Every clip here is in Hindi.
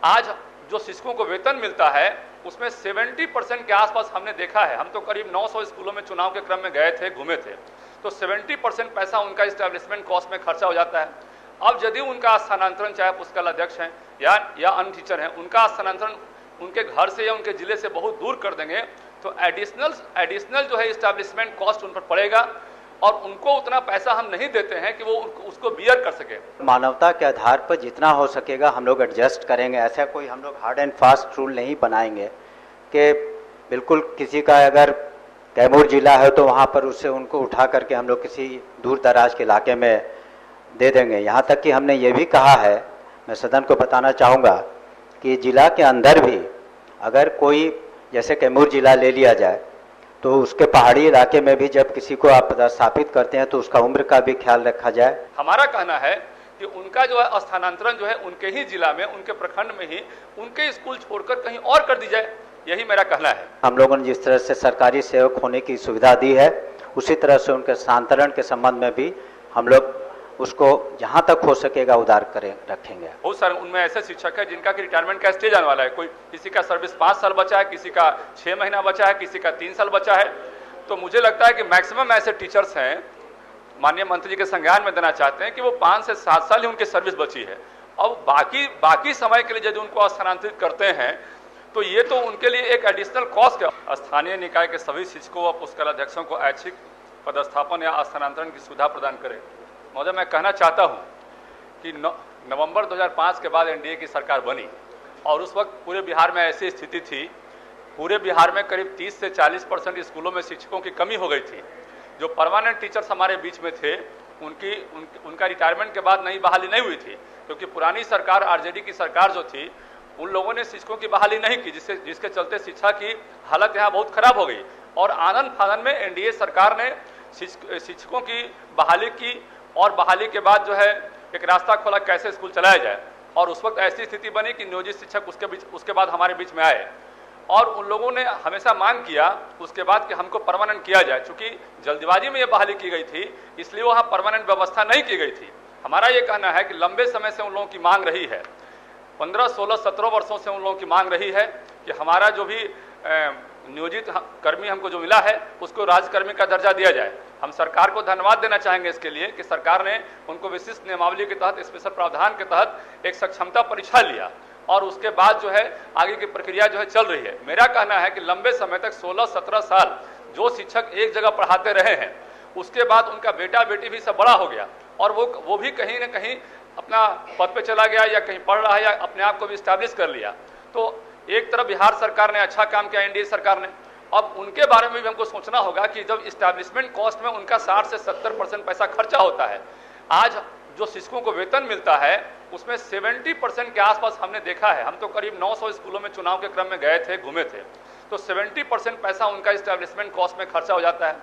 आज जो शिक्षकों को वेतन मिलता है उसमें 70% के आसपास हमने देखा है। हम तो करीब 900 स्कूलों में चुनाव के क्रम में गए थे, घूमे थे, तो 70% पैसा उनका इस्टेब्लिशमेंट कॉस्ट में खर्चा हो जाता है। अब यदि उनका स्थानांतरण, चाहे पुस्तकालय अध्यक्ष हैं या अन्य टीचर हैं, उनका स्थानांतरण उनके घर से या उनके जिले से बहुत दूर कर देंगे तो एडिशनल जो है इस्टेब्लिशमेंट कॉस्ट उन पर पड़ेगा और उनको उतना पैसा हम नहीं देते हैं कि वो उसको बियर कर सके। मानवता के आधार पर जितना हो सकेगा हम लोग एडजस्ट करेंगे। ऐसा कोई हम लोग हार्ड एंड फास्ट रूल नहीं बनाएंगे कि बिल्कुल किसी का अगर कैमूर जिला है तो वहाँ पर उससे उनको उठा करके हम लोग किसी दूर दराज के इलाके में दे देंगे। यहाँ तक कि हमने ये भी कहा है, मैं सदन को बताना चाहूँगा कि जिला के अंदर भी अगर कोई, जैसे कैमूर जिला ले लिया जाए, तो उसके पहाड़ी इलाके में भी जब किसी को आप पदस्थापित करते हैं तो उसका उम्र का भी ख्याल रखा जाए। हमारा कहना है कि उनका जो है स्थानांतरण जो है उनके ही जिला में, उनके प्रखंड में ही उनके स्कूल छोड़कर कहीं और कर दी जाए, यही मेरा कहना है। हम लोगों ने जिस तरह से सरकारी सेवक होने की सुविधा दी है उसी तरह से उनके स्थानांतरण के संबंध में भी हम लोग उसको जहां तक हो सकेगा उदार रखेंगे। बहुत सारे उनमें ऐसे शिक्षक है जिनका कि रिटायरमेंट का स्टेज आने वाला है। कोई किसी का सर्विस 5 साल बचा है, किसी का 6 महीना बचा है, किसी का 3 साल बचा है। तो मुझे लगता है कि मैक्सिमम ऐसे टीचर्स हैं, माननीय मंत्री जी के संज्ञान में देना चाहते हैं कि वो 5 से 7 साल ही उनकी सर्विस बची है। अब बाकी समय के लिए यदि उनको स्थानांतरित करते हैं तो ये तो उनके लिए एक एडिशनल कॉस्ट है। स्थानीय निकाय के सभी शिक्षकों व पुस्तकालय अध्यक्षों को ऐच्छिक पदस्थापन या स्थानांतरण की सुविधा प्रदान करें। महोदय, मैं कहना चाहता हूं कि नवंबर 2005 के बाद एनडीए की सरकार बनी और उस वक्त पूरे बिहार में ऐसी स्थिति थी, पूरे बिहार में करीब 30 से 40% स्कूलों में शिक्षकों की कमी हो गई थी। जो परमानेंट टीचर्स हमारे बीच में थे उनका रिटायरमेंट के बाद नई बहाली नहीं हुई थी, क्योंकि पुरानी सरकार, आरजेडी की सरकार जो थी, उन लोगों ने शिक्षकों की बहाली नहीं की, जिसके चलते शिक्षा की हालत यहाँ बहुत खराब हो गई। और आनंद फानन में एनडीए सरकार ने शिक्षकों की बहाली की और बहाली के बाद जो है एक रास्ता खोला कैसे स्कूल चलाया जाए। और उस वक्त ऐसी स्थिति बनी कि नियोजित शिक्षक उसके बाद हमारे बीच में आए और उन लोगों ने हमेशा मांग किया उसके बाद कि हमको परमानेंट किया जाए। चूंकि जल्दबाजी में ये बहाली की गई थी इसलिए वहाँ परमानेंट व्यवस्था नहीं की गई थी। हमारा ये कहना है कि लंबे समय से उन लोगों की मांग रही है, 15, 16, 17 वर्षों से उन लोगों की मांग रही है कि हमारा जो भी नियोजित कर्मी हमको जो मिला है उसको राजकर्मी का दर्जा दिया जाए। हम सरकार को धन्यवाद देना चाहेंगे इसके लिए कि सरकार ने उनको विशिष्ट नियमावली के तहत, स्पेशल प्रावधान के तहत एक सक्षमता परीक्षा लिया और उसके बाद जो है आगे की प्रक्रिया जो है चल रही है। मेरा कहना है कि लंबे समय तक 16-17 साल जो शिक्षक एक जगह पढ़ाते रहे हैं उसके बाद उनका बेटा बेटी भी सब बड़ा हो गया और वो भी कहीं ना कहीं अपना पद पे चला गया या कहीं पढ़ रहा है या अपने आप को भी स्टैब्लिश कर लिया। तो एक तरफ बिहार सरकार ने अच्छा काम किया, एनडीए सरकार ने, अब उनके बारे में भी हमको सोचना होगा कि जब इस्टेब्लिशमेंट कॉस्ट में उनका 60 से 70% पैसा खर्चा होता है, आज जो शिक्षकों को वेतन मिलता है उसमें 70% के आसपास हमने देखा है। हम तो करीब 900 स्कूलों में चुनाव के क्रम में गए थे, घूमे थे, तो 70% पैसा उनका इस्टेब्लिशमेंट कॉस्ट में खर्चा हो जाता है।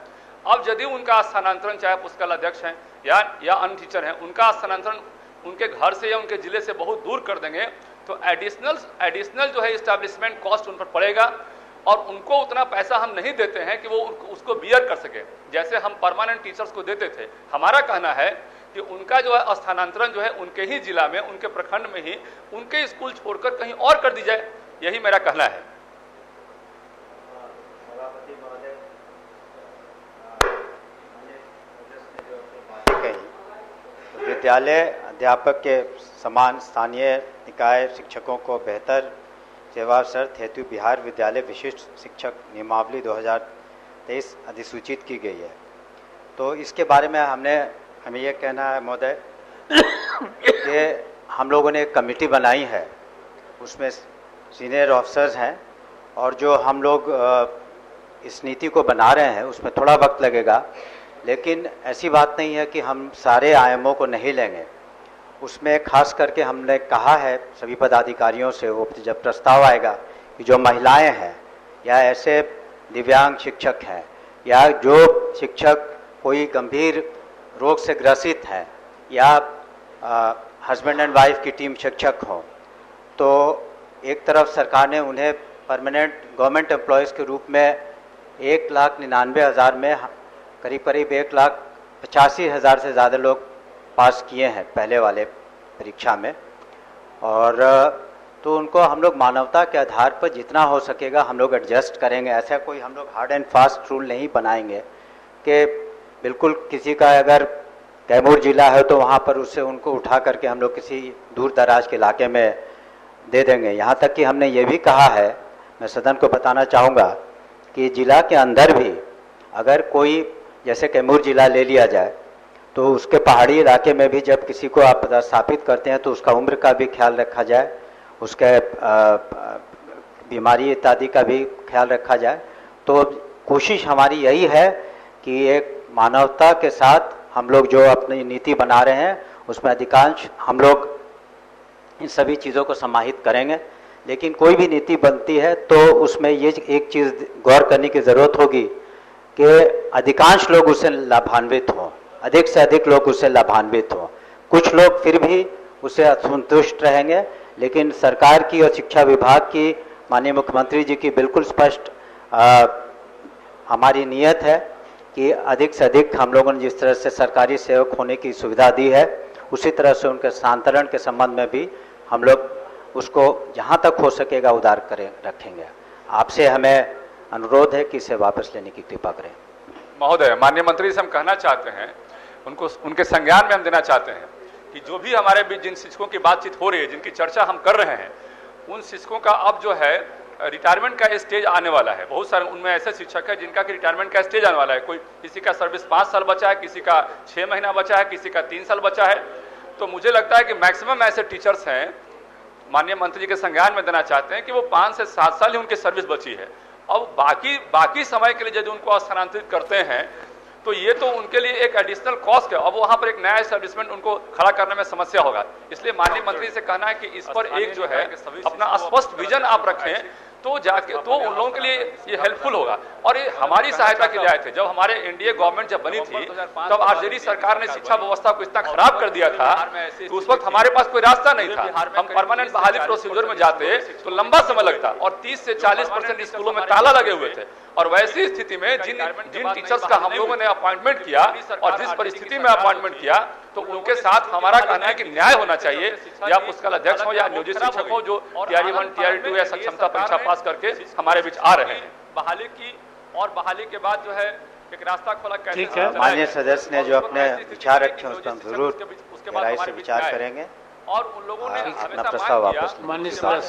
अब यदि उनका स्थानांतरण, चाहे पुस्तकालय अध्यक्ष हैं या अन्य टीचर हैं, उनका स्थानांतरण उनके घर से या उनके जिले से बहुत दूर कर देंगे तो एडिशनल जो है इस्टेब्लिशमेंट कॉस्ट उन पर पड़ेगा और उनको उतना पैसा हम नहीं देते हैं कि वो उसको बियर कर सके, जैसे हम परमानेंट टीचर्स को देते थे। हमारा कहना है कि उनका जो है स्थानांतरण जो है उनके ही जिला में, उनके प्रखंड में ही उनके स्कूल छोड़कर कहीं और कर दी जाए, यही मेरा कहना है। विद्यालय अध्यापक के समान स्थानीय निकाय शिक्षकों को बेहतर सेवा शर्त हेतु बिहार विद्यालय विशिष्ट शिक्षक नियमावली 2023 अधिसूचित की गई है। तो इसके बारे में हमें ये कहना है महोदय कि हम लोगों ने एक कमेटी बनाई है, उसमें सीनियर ऑफिसर्स हैं और जो हम लोग इस नीति को बना रहे हैं उसमें थोड़ा वक्त लगेगा, लेकिन ऐसी बात नहीं है कि हम सारे आयामों को नहीं लेंगे। उसमें खास करके हमने कहा है सभी पदाधिकारियों से, वो जब प्रस्ताव आएगा कि जो महिलाएं हैं या ऐसे दिव्यांग शिक्षक हैं या जो शिक्षक कोई गंभीर रोग से ग्रसित हैं या हस्बैंड एंड वाइफ की टीम शिक्षक हो, तो एक तरफ सरकार ने उन्हें परमानेंट गवर्नमेंट एम्प्लॉयज़ के रूप में 1,99,000 में करीब 1,85,000 से ज़्यादा लोग पास किए हैं पहले वाले परीक्षा में। और तो उनको हम लोग मानवता के आधार पर जितना हो सकेगा हम लोग एडजस्ट करेंगे। ऐसा कोई हम लोग हार्ड एंड फास्ट रूल नहीं बनाएंगे कि बिल्कुल किसी का अगर कैमूर जिला है तो वहाँ पर उससे उनको उठा करके हम लोग किसी दूर दराज के इलाके में दे देंगे। यहाँ तक कि हमने ये भी कहा है, मैं सदन को बताना चाहूँगा कि जिला के अंदर भी अगर कोई, जैसे कैमूर जिला ले लिया जाए, तो उसके पहाड़ी इलाके में भी जब किसी को आप पदस्थापित करते हैं तो उसका उम्र का भी ख्याल रखा जाए, उसके बीमारी इत्यादि का भी ख्याल रखा जाए। तो कोशिश हमारी यही है कि एक मानवता के साथ हम लोग जो अपनी नीति बना रहे हैं उसमें अधिकांश हम लोग इन सभी चीज़ों को समाहित करेंगे। लेकिन कोई भी नीति बनती है तो उसमें ये एक चीज़ गौर करने की ज़रूरत होगी कि अधिकांश लोग उससे लाभान्वित हों, अधिक से अधिक लोग उससे लाभान्वित हों। कुछ लोग फिर भी उससे असंतुष्ट रहेंगे, लेकिन सरकार की और शिक्षा विभाग की, माननीय मुख्यमंत्री जी की बिल्कुल स्पष्ट हमारी नियत है कि अधिक से अधिक हम लोगों ने जिस तरह से सरकारी सेवक होने की सुविधा दी है उसी तरह से उनके स्थानांतरण के संबंध में भी हम लोग उसको जहाँ तक हो सकेगा उदार करें रखेंगे। आपसे हमें अनुरोध है कि इसे वापस लेने की कृपा करें। महोदय, माननीय मंत्री से हम कहना चाहते हैं, उनको उनके संज्ञान में हम देना चाहते हैं कि जो भी हमारे बीच जिन शिक्षकों की बातचीत हो रही है, जिनकी चर्चा हम कर रहे हैं, उन शिक्षकों का अब जो है रिटायरमेंट का स्टेज आने वाला है। बहुत सारे उनमें ऐसे शिक्षक है जिनका कि रिटायरमेंट का स्टेज आने वाला है। कोई किसी का सर्विस 5 साल बचा है, किसी का 6 महीना बचा है, किसी का 3 साल बचा है। तो मुझे लगता है कि मैक्सिमम ऐसे टीचर्स हैं, माननीय मंत्री जी के संज्ञान में देना चाहते हैं कि वो 5 से 7 साल ही उनकी सर्विस बची है। अब बाकी समय के लिए यदि उनको स्थानांतरित करते हैं तो ये तो उनके लिए एक एडिशनल कॉस्ट है। अब वहां पर एक नया एस्टेब्लिशमेंट उनको खड़ा करने में समस्या होगा। इसलिए माननीय मंत्री से कहना है कि इस पर एक जो है अपना स्पष्ट विजन आप रखें तो जाके तो उन लोगों के लिए ये हेल्पफुल होगा। और ये हमारी सहायता के लिए आए थे। जब हमारे एनडीए गवर्नमेंट जब बनी थी तब आरजेडी सरकार ने शिक्षा व्यवस्था को इतना खराब कर दिया था कि उस वक्त हमारे पास कोई रास्ता नहीं था। हम परमानेंट बहाली प्रोसीजर में जाते तो लंबा समय लगता और 30 से 40% स्कूलों में ताला लगे हुए थे। और वैसी स्थिति में जिन टीचर्स का हम लोगों ने अपॉइंटमेंट किया और जिस परिस्थिति में अपॉइंटमेंट किया, तो उनके साथ हमारा कहना है कि न्याय होना चाहिए। या पुस्तकाल अध्यक्ष हो या नियोजित शिक्षक हो जो टीआरई 1 टीआरई 2 या सक्षमता परीक्षा पास करके हमारे बीच आ रहे हैं। बहाली की और बहाली के बाद जो है एक रास्ता खोला कैसे। ठीक है, माननीय सदस्य ने जो अपने विचार रखे उस पर जरूर गहराई से विचार करेंगे और उन लोगों ने अपना प्रस्ताव वापस। माननीय सदस्य